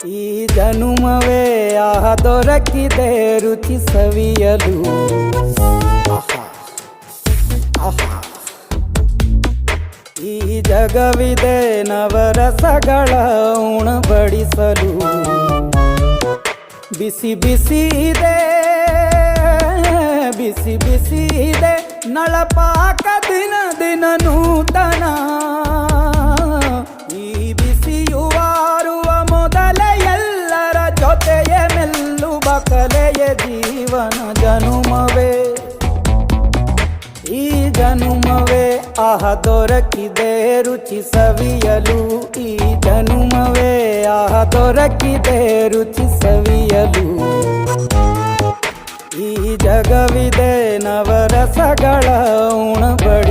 ಈ ಜನುಮವೇ ಆಹ ದೊರಕಿದೆ ರುಚಿ ಸವಿಯಲು. ಆಹಾ ಆಹಾ. ಈ ಜಗವಿದೆ ನವರಸಗಳ ಉಣಬಡಿಸಲು. ಬಿಸಿ ಬಿಸಿ ಇದೆ, ಬಿಸಿ ಬಿಸಿ ಇದೆ ನಳಪಾಕ ದಿನ ದಿನ ನೂತನ. ಈ ಬಿಸಿಯುವಾರುವ ಮೊದಲೇ ಎಲ್ಲರ ಜೊತೆಯ ಮೆಲ್ಲುವ ಕಲೆಯ ಜೀವನ ಜನುಮವೇ. ಈ ಜನುಮವೇ ಆಹ ದೊರಕಿದೆ ರುಚಿ ಸವಿಯಲು. ಈ ಜನುಮವೇ ಆಹ ದೊರಕಿದೆ ರುಚಿ ಸವಿಯಲು. ಈ ಜಗವಿದೆ ನವರಸಗಳ ಉಣಬಡಿಸಲು.